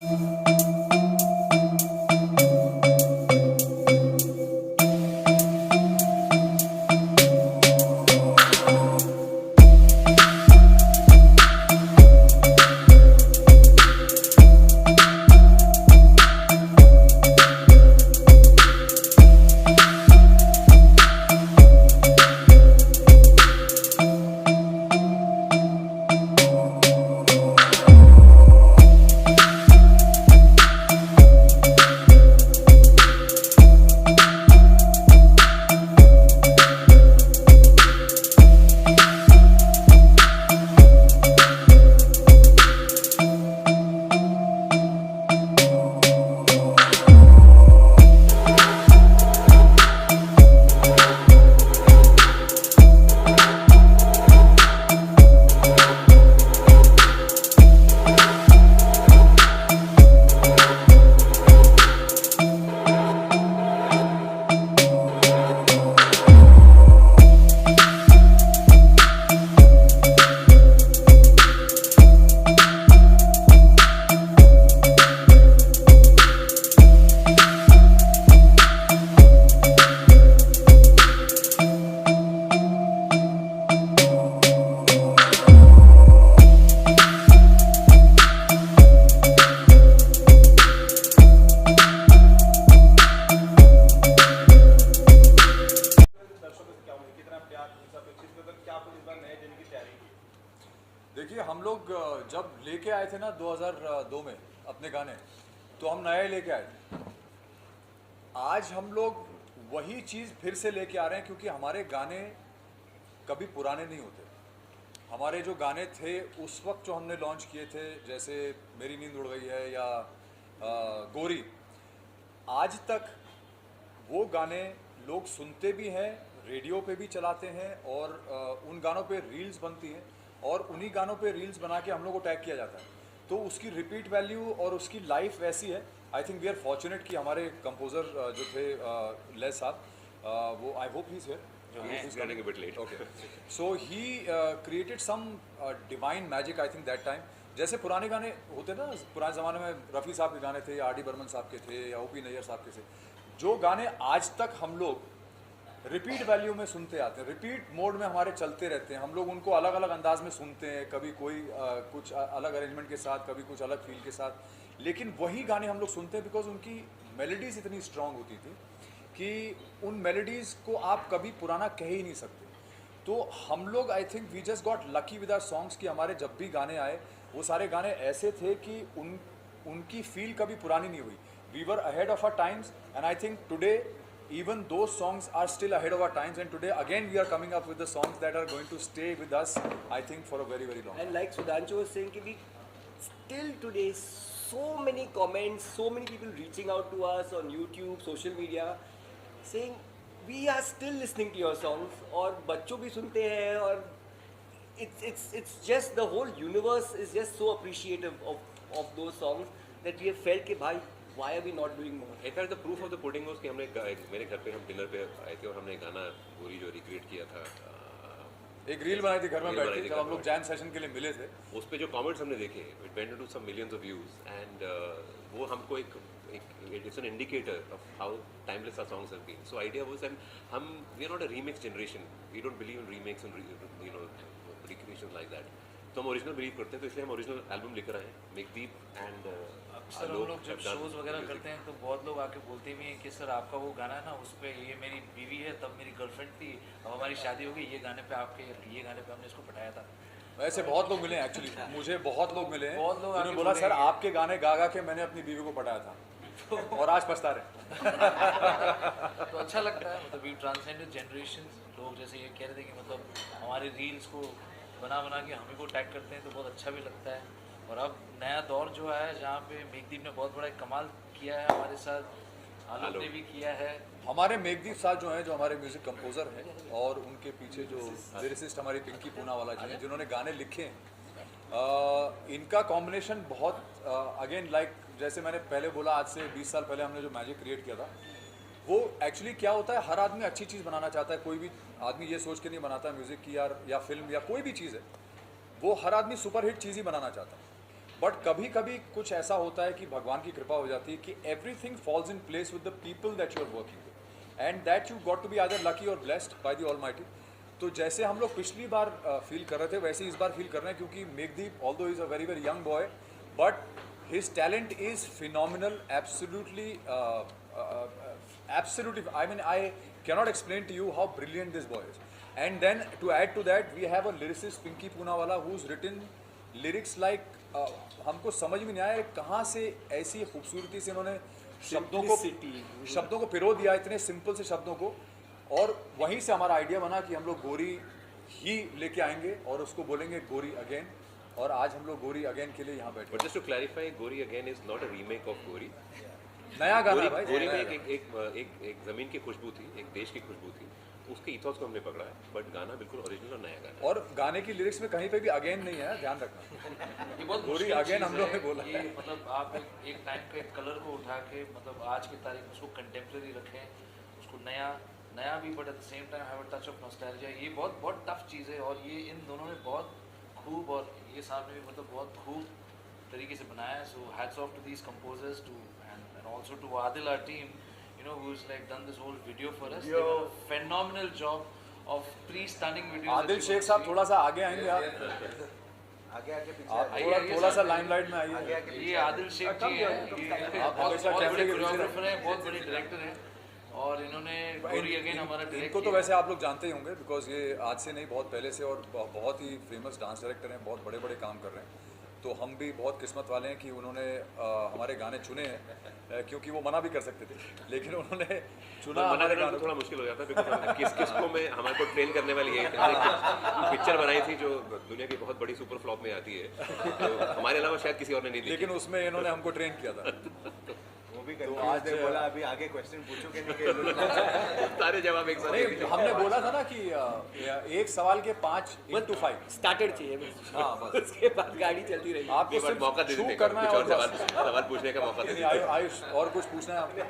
देखिए, हम लोग जब लेके आए थे ना 2002 में अपने गाने, तो हम नए लेके आए थे। आज हम लोग वही चीज़ फिर से लेके आ रहे हैं, क्योंकि हमारे गाने कभी पुराने नहीं होते। हमारे जो गाने थे उस वक्त जो हमने लॉन्च किए थे, जैसे मेरी नींद उड़ गई है या गोरी, आज तक वो गाने लोग सुनते भी हैं, रेडियो पे भी चलाते हैं, और उन गानों पे रील्स बनती हैं, और उन्हीं गानों पे रील्स बना के हम लोग को टैग किया जाता है। तो उसकी रिपीट वैल्यू और उसकी लाइफ वैसी है। I think we are fortunate कि हमारे कंपोजर जो थे लेस साहब, वो I hope he is here, He's running a bit late. Okay. So he created some divine magic, I think that time. जैसे पुराने गाने होते ना, पुराने ज़माने में रफ़ी साहब के गाने थे, या आर.डी. बर्मन साहब के थे, या ओ.पी. नैयर साहब के थे, जो गाने आज तक हम लोग रिपीट वैल्यू में सुनते आते हैं, रिपीट मोड में हमारे चलते रहते हैं। हम लोग उनको अलग अलग अंदाज में सुनते हैं, कभी कोई कुछ अलग अरेंजमेंट के साथ, कभी कुछ अलग फील के साथ, लेकिन वही गाने हम लोग सुनते हैं बिकॉज उनकी मेलोडीज इतनी स्ट्रांग होती थी कि उन मेलोडीज़ को आप कभी पुराना कह ही नहीं सकते। तो हम लोग I think we just got lucky with our songs कि हमारे जब भी गाने आए वो सारे गाने ऐसे थे कि उनकी फील कभी पुरानी नहीं हुई। We were ahead of our times, and I think today even those songs are still ahead of our times, and today again we are coming up with the songs that are going to stay with us, I think, for a very very long time. And like Sudhanshu was saying, we still today so many comments, so many people reaching out to us on YouTube, social media, saying we are still listening to your songs, और बच्चों भी सुनते हैं, और it's just the whole universe is just so appreciative of those songs that we have felt कि भाई why are we not doing more? In fact, the proof of the pudding was कि हमने मेरे घर पे हम डिनर पे आए थे और हमने गाना पूरी जो रिक्रिएट किया था, एक रील बनाई थी घर में बैठ के, जब हम लोग जैम सेशन के लिए मिले थे। उस पे जो कमेंट्स हमने देखे, it went into some millions of views, and वो हमको एक it's an indicator of how timeless our songs have been. So idea was that हम we are not a remix generation, we don't believe in remakes and you know recreation like that. तो हम original believe करते हैं, तो इसलिए हम original album लेकर आए हैं, मेघदीप एंड सर हम लोग जब शोज़ वगैरह करते हैं तो बहुत लोग आके बोलते भी हैं कि सर आपका वो गाना है ना, उस पर ये मेरी बीवी है, तब मेरी गर्लफ्रेंड थी, अब हमारी शादी हो गई, ये गाने पे हमने इसको पटाया था। वैसे बहुत लोग मिले हैं एक्चुअली, मुझे बहुत लोग मिले हैं, बहुत लोग उन्होंने बोला सर आपके गाने गा गा के मैंने अपनी बीवी को पटाया था और आज पछता रहे। तो अच्छा लगता है, मतलब वी ट्रांसेंडेड जनरेशंस। लोग जैसे ये कह रहे थे कि मतलब हमारे रील्स को बना के हमें को टैग करते हैं, तो बहुत अच्छा भी लगता है। और अब नया दौर जो है जहाँ पे मेघदीप ने बहुत बड़ा कमाल किया है हमारे साथ, आलोक ने भी किया है। हमारे मेघदीप साहब जो हैं, जो हमारे म्यूजिक कंपोजर हैं, और उनके पीछे जो लिरिसिस्ट हमारी पिंकी पूनावाला जी हैं, जिन्होंने गाने लिखे हैं, इनका कॉम्बिनेशन बहुत अगेन लाइक जैसे मैंने पहले बोला, आज से 20 साल पहले हमने जो मैजिक क्रिएट किया था, वो एक्चुअली क्या होता है, हर आदमी अच्छी चीज़ बनाना चाहता है। कोई भी आदमी ये सोच के नहीं बनाता म्यूज़िक की यार या फिल्म या कोई भी चीज़ है, वो हर आदमी सुपर हिट चीज़ ही बनाना चाहता है। बट कभी कभी कुछ ऐसा होता है कि भगवान की कृपा हो जाती है कि everything falls in place with the people that you are working with and that you got to be either lucky और ब्लेस्ड बाय द ऑलमाइटी। तो जैसे हम लोग पिछली बार फील कर रहे थे वैसे इस बार फील कर रहे हैं, क्योंकि Meghdeep although is a very very young boy but his talent is phenomenal, absolutely. I mean, I cannot explain to you how brilliant this boy is. And then to add to that, we have a lyricist Pinky Poonawala who's written lyrics like हमको समझ में नहीं आया कहाँ से ऐसी खूबसूरती से इन्होंने शब्दों को पिरो दिया, इतने सिंपल से शब्दों को। और वहीं से हमारा आइडिया बना कि हम लोग गोरी ही लेके आएंगे और उसको बोलेंगे गोरी अगेन, और आज हम लोग गोरी अगेन के लिए यहाँ बैठे। But just to clarify, Gori again is not a remake of Gori. नया गाना है भाई। गोरी में एक जमीन की खुशबू थी, एक देश की खुशबू थी, उसके इथोस को हमने पकड़ा है, बट गाना बिल्कुल ओरिजिनल और नया गाना है। और गाने की लिरिक्स में कहीं पे भी अगेन नहीं है, ध्यान रखना। ये बहुत गोरी मुश्किल अगेन चीज़ हम लोग है ने बोला कि मतलब आप एक टाइम पे एक कलर को उठा के मतलब आज की तारीख में उसको कंटेम्प्रेरी रखें, उसको नया भी but at the same time have a touch of nostalgia. ये बहुत टफ चीज़ है और ये इन दोनों ने बहुत खूब, और ये साहब ने भी मतलब बहुत खूब तरीके से बनाया है। So hats off to these composers too and also to Adil, our team, you know, who's like done this whole video for us. They did a phenomenal job of 3 stunning videos. Adil Shaikh साहब थोड़ा सा आगे आएंगे आप, आगे पीछे आप थोड़ा सा लाइमलाइट में आइए। ये आदिल शेख जी हैं, ये बहुत बड़े कोरियोग्राफर हैं, बहुत बड़े डायरेक्टर हैं, और इन्होंने गोरी अगेन हमारा डायरेक्ट इनको तो वैसे आप लोग जानते ही होंगे बिकॉज ये आज से नहीं बहुत पहले से और बहुत ही फेमस डांस डायरेक्टर हैं, बहुत बड़े बड़े काम कर रहे हैं। तो हम भी बहुत किस्मत वाले हैं कि उन्होंने हमारे गाने चुने हैं, क्योंकि वो मना भी कर सकते थे, लेकिन उन्होंने चुना मना हमारे करना गानों तो थोड़ा मुश्किल हो जाता है, बिकॉज किसको मैं हमारे को ट्रेन करने वाली है। पिक्चर बनाई थी जो दुनिया की बहुत बड़ी सुपर फ्लॉप में आती है, तो हमारे अलावा शायद किसी और ने नहीं देखी, लेकिन उसमें इन्होंने हमको ट्रेन किया था। वो भी तो आज बोला अभी आगे क्वेश्चन पूछो कि नहीं सारे जवाब एक साथ नहीं, हमने बोला था ना कि एक सवाल के 5 into 5 स्टार्टर चाहिए बस। हाँ बस, उसके बाद गाड़ी चलती रहेगी। आपको सिर्फ मौका दे छू देने करना है कुछ और और बस। सवाल पूछने का मौका दे नहीं, देते। आयुष और कुछ पूछना है आपको?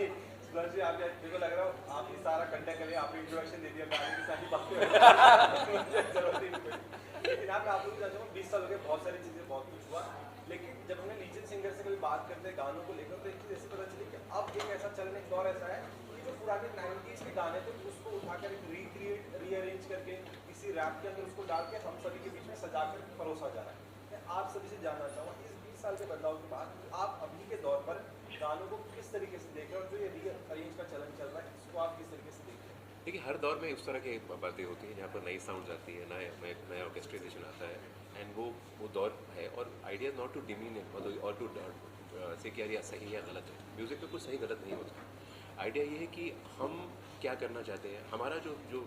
सुभाष जी, आप मेरे को लग रहा है आप ही सारा कंटेंट करिए, आप इंट्रोडक्शन दे दिया, गाने की सारी बातें जरूरत ही नहीं। लेकिन आप लोग जानते हो 20 साल हो गए, बहुत सारी चीज़ें बहुत कुछ हुआ, लेकिन जब हमने लीजेंड सिंगर से कभी बात करते हैं गानों को लेकर, तो एक चीज़ ऐसी पता चली कि अब एक ऐसा चलन, एक दौर ऐसा है कि जो पुराने 90s के गाने थे उसको उठाकर एक रिक्रिएट रीअरेंज करके किसी रैप के अंदर उसको डाल के हम सभी के बीच में सजा कर परोसा जा रहा है। मैं आप सभी से जानना चाहूँगा इस 20 साल के बदलाव के बाद आप अभी के दौर पर गानों को किस तरीके से देख रहे हैं, और जो ये रीअरेंज का चलन चल रहा है इसको आप किस तरीके से देख रहे हैं? देखिए, हर दौर में उस तरह की बातें होती हैं जहाँ पर नई साउंड आती है, नया ऑर्केस्ट्रेशन आता है, एंड वो दौर है। और आइडिया नॉट टू डिमीन मतलब और टू से कि यार ये सही या गलत है, म्यूज़िक में कुछ सही गलत नहीं होता। आइडिया ये है कि हम क्या करना चाहते हैं। हमारा जो जो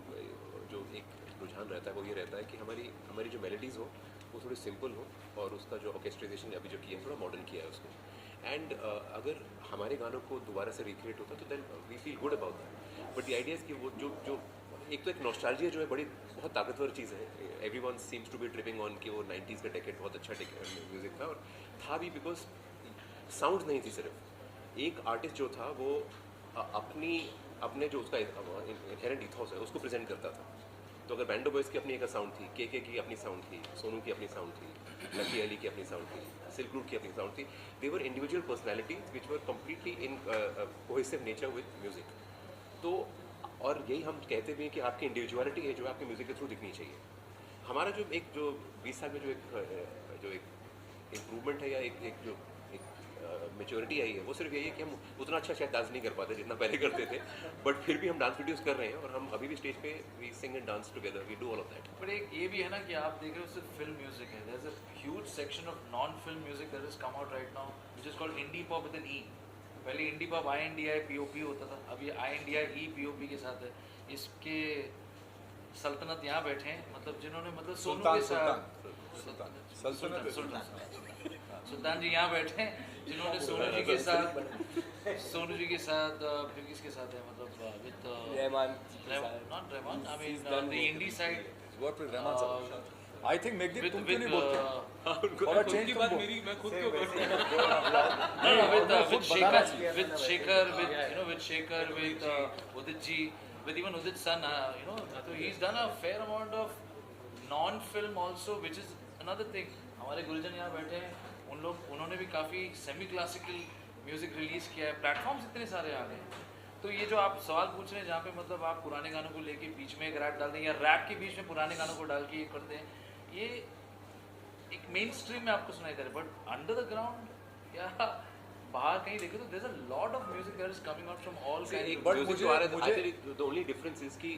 जो एक रुझान रहता है वो ये रहता है कि हमारी जो मेलोडीज़ हो वो थोड़ी सिंपल हो, और उसका जो ऑर्केस्ट्रेशन अभी जो किया है थोड़ा मॉडर्न किया है उसको। एंड अगर हमारे गानों को दोबारा से रिक्रिएट होता तो then we feel good about that. But the idea is कि वो जो एक तो एक नॉस्टैल्जिया जो है बहुत ताकतवर चीज़ है। Everyone seems to be tripping on कि वो 90s का डेकेड बहुत अच्छा म्यूज़िक था, और था भी बिकॉज साउंड नहीं थी सिर्फ। एक आर्टिस्ट जो था वो अपने जो उसका इनहेरेंट इथॉस है उसको प्रेजेंट करता था। तो अगर बैंडो बॉयज़ की अपनी एक साउंड थी, के की अपनी साउंड थी, सोनू की अपनी साउंड थी, लकी अली की अपनी साउंड थी, सिल्क रूट की अपनी साउंड थी, they were individual personalities which were completely in cohesive nature with music. तो और यही हम कहते भी हैं कि आपकी इंडिविजुअलिटी है जो आपके म्यूज़िक के थ्रू दिखनी चाहिए। हमारा जो 20 साल में जो एक इम्प्रूवमेंट है या एक मेच्योरिटी आई है, वो सिर्फ यही है कि हम उतना अच्छा शायद डांस नहीं कर पाते जितना पहले करते थे, बट फिर भी हम डांस वीडियोस कर रहे हैं, और हम अभी भी स्टेज पे we sing and dance together, we do all of that. But एक ये भी है ना कि आप देख रहे हो सिर्फ फिल्म म्यूजिक है, there is a huge section of non film music that is come out right now which is called indie pop with an E. पहले इंडी पॉप INDI POP होता था, अब ये INDI POP के साथ है। इसके सल्तनत यहाँ बैठे हैं, मतलब जिन्होंने मतलब सोनू के साथ सुल्तान जी यहाँ बैठे हैं जिन्होंने सोनू जी के साथ फिर किसके साथ है मतलब with Rahman not Rahman, I mean the indie side work with Rahman साहब। आई थिंक मेघदीप तुम क्यों नहीं with बोलते? और चेंज की बात मेरी, मैं खुद क्यों with Shekhar, with Udit ji, with even Udit's son, you know, so he's done a fair amount of non-film also, which is another thing. हमारे गुलजन यहाँ बैठे हैं, उन्होंने भी काफ़ी सेमी क्लासिकल म्यूज़िक रिलीज़ किया है, प्लेटफॉर्म्स इतने सारे आ गए हैं। तो ये जो आप सवाल पूछ रहे हैं जहाँ पे मतलब आप पुराने गानों को लेके बीच में एक रैप डाल दें या रैप के बीच में पुराने गानों को डाल के ये करते हैं, ये एक मेन स्ट्रीम में आपको सुनाई दे रहा है, बट अंडर द ग्राउंड या बाहर कहीं देखे तो there is a lot of music that is coming out from all kind. but मुझे द ओनली डिफरेंस इज कि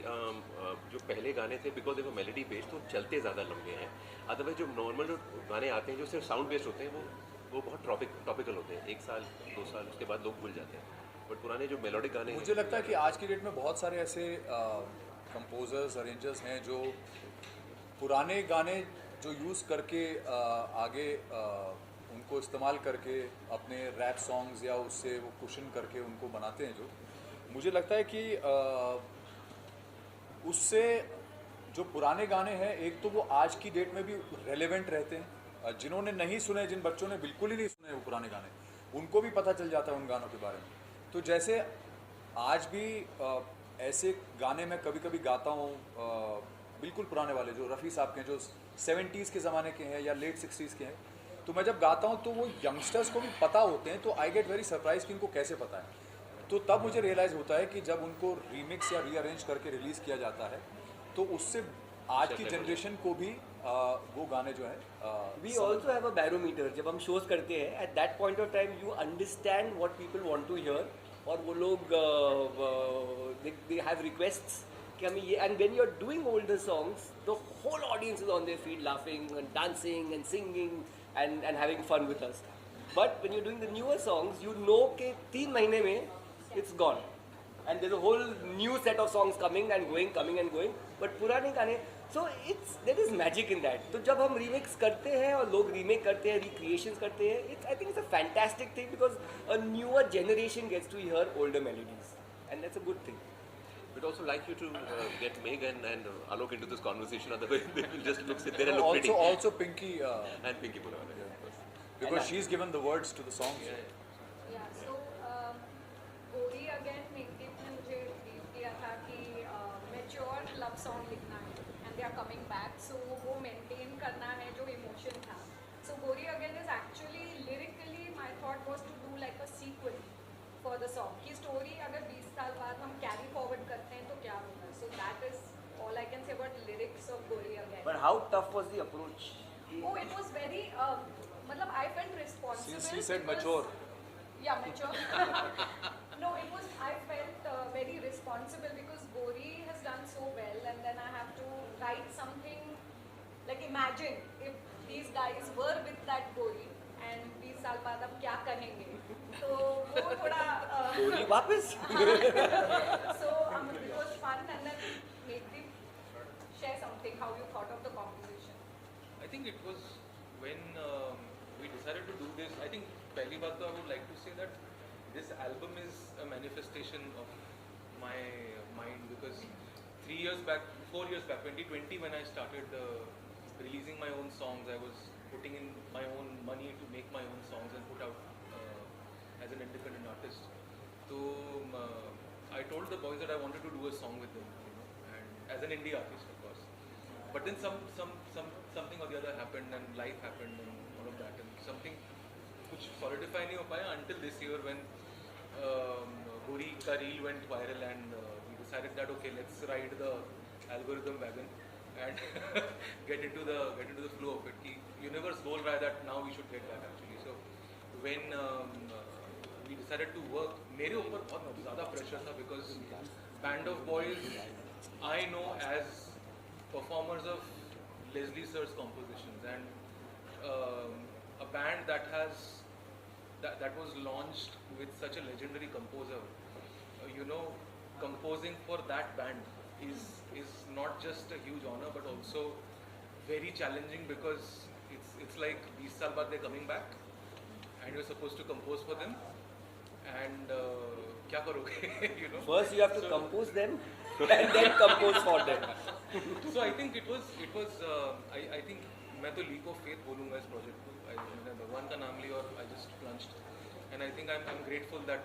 जो पहले गाने थे बिकॉज देखो मेलोडी बेस्ड तो चलते ज़्यादा लंबे हैं। अदरवाइज जो नॉर्मल जो गाने आते हैं जो सिर्फ साउंड बेस्ड होते हैं वो बहुत टॉपिकल होते हैं, 1 साल 2 साल उसके बाद लोग भूल जाते हैं। बट पुराने जो मेलोडिक गाने मुझे लगता है कि आज की डेट में बहुत सारे ऐसे कंपोजर्स अरेंजर्स हैं जो पुराने गाने जो यूज़ करके आगे उनको इस्तेमाल करके अपने रैप सॉन्ग्स या उससे वो कुशन करके उनको बनाते हैं। जो मुझे लगता है कि उससे जो पुराने गाने हैं एक तो वो आज की डेट में भी रेलेवेंट रहते हैं। जिन्होंने नहीं सुने, जिन बच्चों ने बिल्कुल ही नहीं सुने वो पुराने गाने, उनको भी पता चल जाता है उन गानों के बारे में। तो जैसे आज भी ऐसे गाने मैं कभी कभी गाता हूँ बिल्कुल पुराने वाले जो रफ़ी साहब के हैं, जो 70s के ज़माने के हैं या लेट 60s के हैं, तो मैं जब गाता हूँ तो वो यंगस्टर्स को भी पता होते हैं। तो आई गेट वेरी सरप्राइज कि इनको कैसे पता है। तो तब मुझे रियलाइज़ होता है कि जब उनको रीमिक्स या रीअरेंज करके रिलीज़ किया जाता है तो उससे आज की जनरेशन को भी वो गाने जो है We also have a barometer. जब हम shows करते हैं, at that point of time you understand what people want to hear. और वो लोग they have requests कि हमें ये, and when you're doing older songs, the whole audience is on their feet laughing and dancing and singing and having fun with us. But when you're doing the newer songs, you know कि 3 महीने में it's gone. And there's a whole new set of songs coming and going. But पुराने गाने, so there is magic in that. तो जब हम remix करते हैं और लोग remake करते हैं, recreations करते हैं, I think it's a fantastic thing because a newer generation gets to hear older melodies, and that's a good thing. We'd also like you to get Megan and Alok into this conversation, otherwise they will just sit there and look pretty. also Pinky And Pinky Purana. because she's given the words to the songs. Yeah, so गोरी again makeup ने मुझे brief दिया था कि mature love song लिखना है and they are coming back, so वो maintain करना है जो इमोशन था। So Gori again is actually lyrically my thought was to do like a sequel for the song की स्टोरी अगर 20 साल बाद हम कैरी फॉरवर्ड करते हैं तो क्या होगा। So that is all I can say about lyrics of गोरी again. But how tough was the approach? Oh, it was very मतलब I felt responsible. She said because- mature. Yeah, mature. No, it was, I felt very responsible because Gori has done so well, and then I have to write something like, imagine if these guys were with that Gori and 20 साल बाद अब क्या कहेंगे, तो वो थोड़ा गोरी वापस? so it was fun, and then maybe share something how you thought of the composition. I think it was when we decided to do this. I think पहली बात तो I would like to say that this album is a manifestation of my mind because 4 years back, 2020, when I started releasing my own songs, I was putting in my own money to make my own songs and put out as an independent artist. So I told the boys that I wanted to do a song with them, and as an indie artist, of course. But then something or the other happened, and life happened, and all of that, and something कुछ solidify नहीं हो पाया until this year when Gori का reel went viral, and we decided that okay, let's ride the algorithm wagon and get into the flow of it. कि universe बोल रहा है that now we should get that actually. So when we decided to work, मेरे ऊपर बहुत ज़्यादा pressure था because Band of Boys I know as performers of Leslie Sir's compositions, and a band that was launched with such a legendary composer, composing for that band is not just a huge honor but also very challenging because it's like 20 saal baad they're coming back and you're supposed to compose for them, and kya karoge? First you have to compose them and then compose for them. So I think it was I think मैं तो leap of faith बोलूँगा इस project को. मैंने भगवान का नाम लिया और I just plunged, and I think I'm grateful that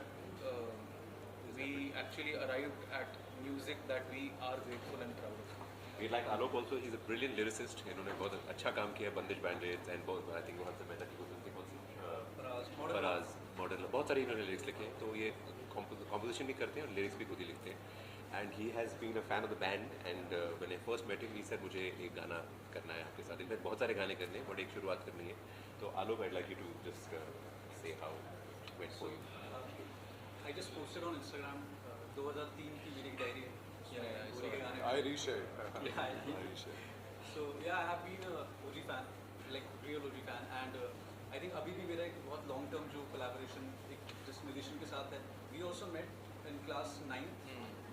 we actually arrived at music that we are grateful and proud of. We like Alok also. He's a brilliant lyricist. इन्होंने बहुत अच्छा काम किया बंदिश बैंडेड्स and बहुत I think बहुत से मेहनत की कोई कौन सी फराज मॉडल बहुत सारे इन्होंने लिरिक्स लिखे हैं, तो ये कॉम्पोजिशन भी करते हैं और लिरिक्स भी खुद ही लिखते हैं. And he has been a fan of the band and when I first met him he said मुझे एक गाना करना है आपके साथ. इनफैक्ट बहुत सारे गाने करने हैं बट एक शुरुआत करनी है. तो Alok I like you to just say how it went for you. I just posted on Instagram 2003 की मेरी डायरी है. गोरी के गाने. I reshare. Yeah, I reshare. So yeah, I have been a OG fan, like real OG fan, and I think अभी भी मेरा एक बहुत long term जो collaboration एक जिस musician के साथ है. We also met in class 9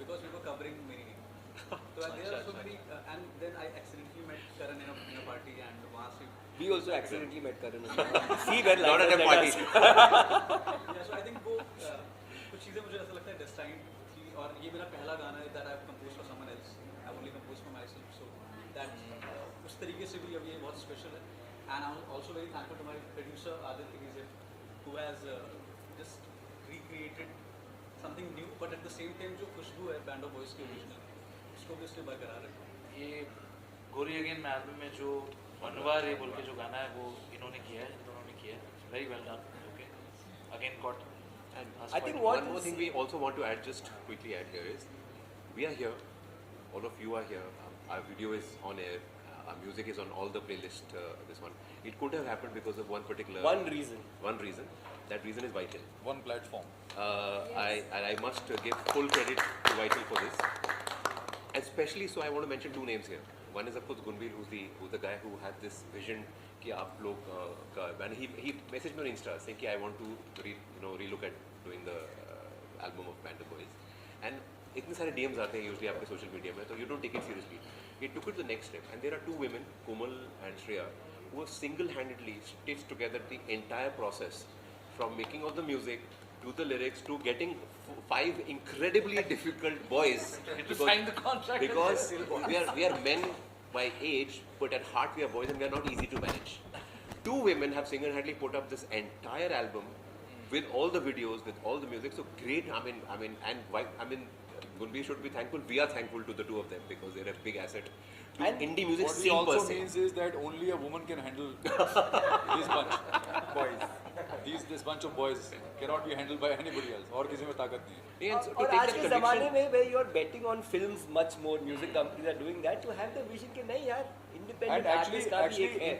because we were covering Meri Nahi. So there are so many, and then I accidentally met Karan in a party, and वहाँ से We also accidentally met Karan. See where Not at a life party. has led us. yeah, so I think वो कुछ चीज़ें मुझे ऐसा लगता है destined थी, और ये मेरा पहला गाना है that I have composed for someone else. I have only composed for myself, so that उस तरीके से भी अब ये बहुत special है. And I'm also very thankful to my producer Aditya Gizir, who has just recreated something new, but at the same time जो खुशबू है Band of Boys की original, उसको भी उसने बरकरार रखा. ये गोरी अगेन में एल्बम में जो अनवार बोल के जो गाना है वो इन्होंने किया है, इन दोनों ने किया है. Very well done. Okay again got. And I think what one more is- thing we also want to add, just quickly add here is, we are here, all of you are here, our video is on air, our music is on all the playlist, this one. It could have happened because of one particular... One reason. One reason. That reason is Vital. One platform. I must give full credit to Vital for this. Especially, so I want to mention two names here. One is of course Gunbir, who's the guy who had this vision कि आप लोग and he messaged me on Insta saying कि I want to relook at doing the album of Band of Boys. And इतने सारे DMs आते हैं usually आपके social media में, तो you don't take it seriously. He took it to the next step, and there are two women, Komal and Shreya, who have single-handedly stitched together the entire process, from making of the music to the lyrics to getting 5 incredibly difficult boys To sign the contract. because we are men by age, but at heart we are boys and we are not easy to manage. Two women have single-handedly put up this entire album with all the videos, with all the music. So great. I mean, Gunbir should be thankful. We are thankful to the two of them because they're a big asset to And indie music What he scene per also se. means is that only a woman can handle this bunch boys. This bunch of boys cannot be handled by anybody else. और किसी में ताकत नहीं है. And so to और take आज that के ज़माने conviction- में where you are betting on films much more, music companies are doing that, to have the vision कि नहीं यार independent And artist का भी एक है.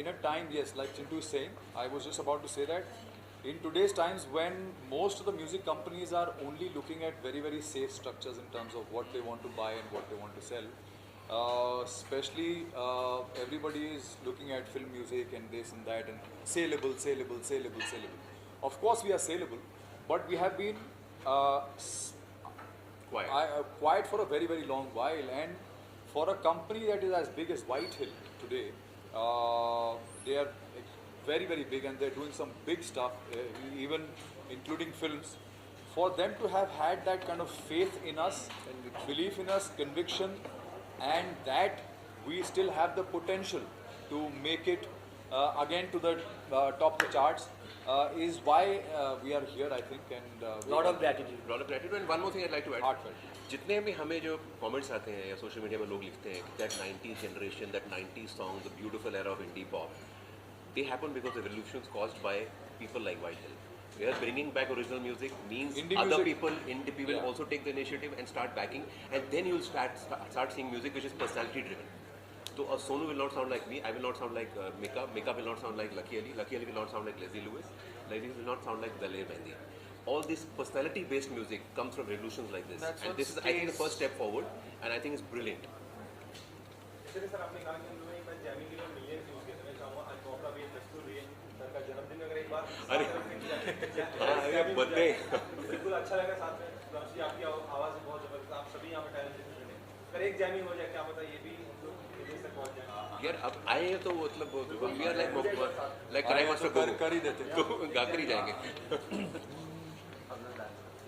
in a time, yes, like Chintu is saying, I was just about to say that in today's times when most of the music companies are only looking at very, very safe structures in terms of what they want to buy and what they want to sell, especially everybody is looking at film music and this and that and saleable. Of course we are saleable, but we have been Quiet. quiet for a very, very long while, and for a company that is as big as Whitehill today, they are very, very big and they're doing some big stuff, even including films. For them to have had that kind of faith in us, belief in us, conviction, and that we still have the potential to make it again to the top of the charts is why we are here, I think, and Lot of gratitude. lot of gratitude. And one more thing I'd like to add. Heartfelt. जितने भी हमें जो comments आते हैं या social media में लोग लिखते हैं that 90s generation, that 90s song, the beautiful era of indie pop, they happen because the revolutions caused by people like Whitehill. We are bringing back original music means Indie other music. people, indie people Yeah. also take the initiative and start backing, and then you'll start seeing music which is personality driven. So Sonu will not sound like me, I will not sound like Mika will not sound like Lucky Ali will not sound like Leslie Lewis will not sound like Daler Mehndi. All this personality based music comes from revolutions like this. That's And what this is, I think, the stays- first step forward, and I think it's brilliant. इसलिए sir आपने कहा कि उन्होंने एक बार jamming के लिए millions use किए थे. मैं चाहूँगा आज मौका भी है, दस्तूर भी है, सर का जन्मदिन में अगर एक बार अरे। jamming हो birthday. जाए, तो बिल्कुल अच्छा लगा. साथ में रमशी आपकी आवाज़ है बहुत ज़बरदस्त, आप सभी यहाँ पे टैलेंटेड हैं. अगर एक जैमिंग हो जाए क्या पता ये भी हम लोग विदेश तक पहुँच जाए. यार अब आए हैं तो मतलब we are like आए Karai Master तो Guru. कर ही देते हैं. तो गा कर ही जाएंगे.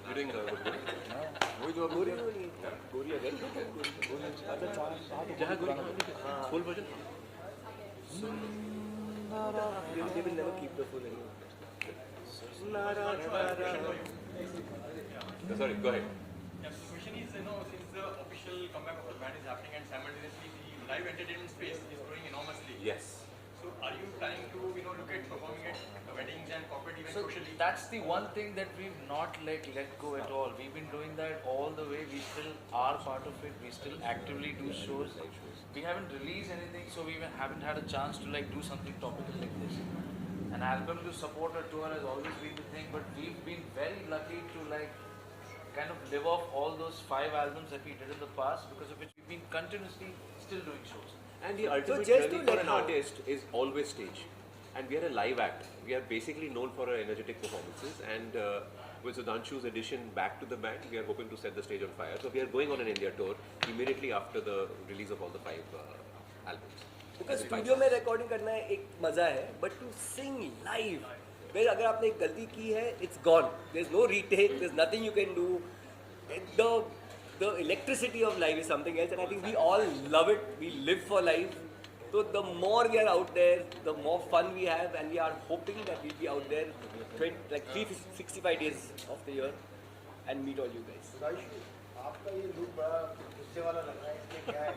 You're doing good. वही जो गोरी गोरी अगर जहाँ गुरु full version. they will never keep the full anymore. Sorry, go ahead. Yeah, so the question is, since the official comeback of the band is happening and simultaneously the live entertainment space is growing enormously. Yes. So are you planning to, look at performing at weddings and corporate events So socially? that's the one thing that we've not let go at all. We've been doing that all the way. We still are part of it. We still actively do shows. We haven't released anything, so we even haven't had a chance to do something topical like this. An album to support a tour has always been the thing, but we've been very lucky to kind of live off all those 5 albums that we did in the past, because of which we've been continuously still doing shows. And the ultimate just journey to for let an know- artist is always stage. And we are a live act. We are basically known for our energetic performances. And with Sudhanshu's addition back to the band, we are hoping to set the stage on fire. So we are going on an India tour immediately after the release of all the 5 albums. Because studio में recording करना एक मज़ा है, but to sing live फिर अगर आपने एक गलती की है, it's gone. There is no retake, there is nothing you can do. The electricity of live is something else, and I think we all love it. We live for live. So the more we are out there, the more fun we have, and we are hoping that we'll be out there 365 days of the year and meet all you guys. आपका ये look बड़ा गुस्से वाला लग रहा है, इसमें क्या है?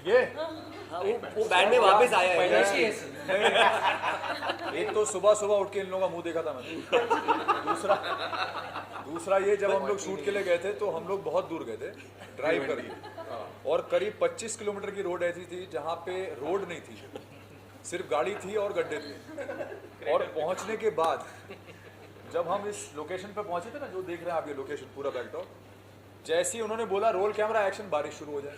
ये हाँ, वो बैंड में वापस आया है. एक तो सुबह सुबह उठ के इन लोगों का मुंह देखा था मैंने. दूसरा ये, जब हम लोग शूट के लिए गए थे तो हम लोग बहुत दूर गए थे ड्राइव करके, और करीब 25 किलोमीटर की रोड ऐसी थी जहाँ पे रोड नहीं थी, सिर्फ गाड़ी थी और गड्ढे थे. और पहुँचने के बाद जब हम इस लोकेशन पे पहुँचे थे ना, जो देख रहे हैं आप ये लोकेशन पूरा बैकड्रॉप, जैसे ही उन्होंने बोला रोल कैमरा एक्शन, बारिश शुरू हो जाए.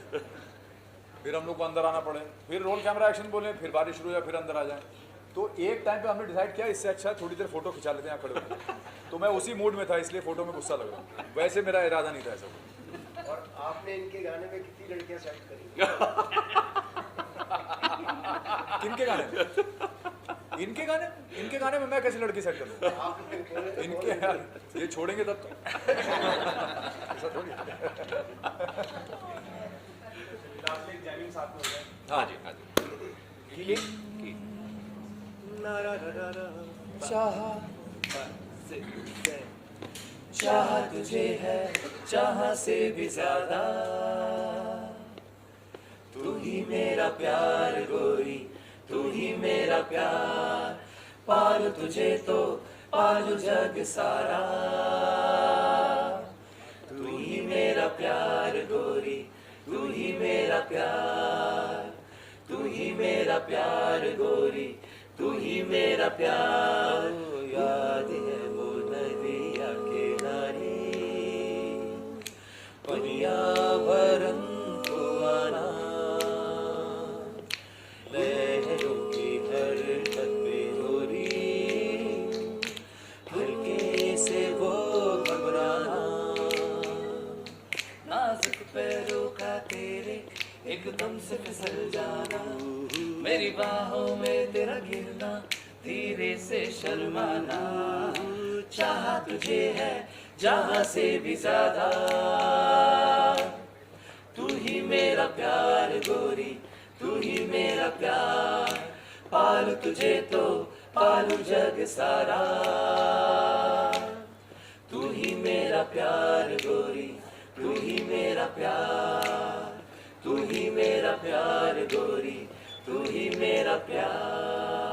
फिर हम लोग को अंदर आना पड़े, फिर रोल कैमरा एक्शन बोले, फिर बारिश शुरू हो जाए, फिर अंदर आ जाए. तो एक टाइम पे हमने डिसाइड किया इससे अच्छा थोड़ी देर फोटो खिंचा लेते हैं यहाँ खड़े होकर. तो मैं उसी मूड में था, इसलिए फोटो में गुस्सा लग रहा. वैसे मेरा इरादा नहीं था ऐसा. और आपने इनके गाने में कितनी लड़कियां सेट करी? किनके गाने में? इनके गाने में मैं कैसी लड़की सेट करूँ? इनके यार, ये छोड़ेंगे तब तो. ऐसा थोड़ी. लास्ट एक जैमिंग साथ में हो गया. हाँ जी, हाँ जी. चाह तुझे है चाह से भी ज्यादा, तू ही मेरा प्यार गोरी, तू ही मेरा प्यार. पालू तुझे तो पालू जग सारा, तू ही मेरा प्यार गोरी, तू ही मेरा प्यार, तू ही मेरा प्यार गोरी, तू ही मेरा प्यार. याद है वो नदिया किनारे, पनिया भरन को आना, लहरों की हरकत पे गोरी, हल्के से वो घबराना, नाजुक पैरों का तेरे एकदम से फिसल जाना, मेरी बाहों में तेरा गिरना, धीरे से शर्माना. चाह तुझे है जहाँ से भी ज्यादा, तू ही मेरा प्यार गोरी, तू ही मेरा प्यार. पालू तुझे तो पालू जग सारा, तू ही मेरा प्यार गोरी, तू ही मेरा प्यार, तू ही मेरा प्यार गोरी, तू ही मेरा प्यार.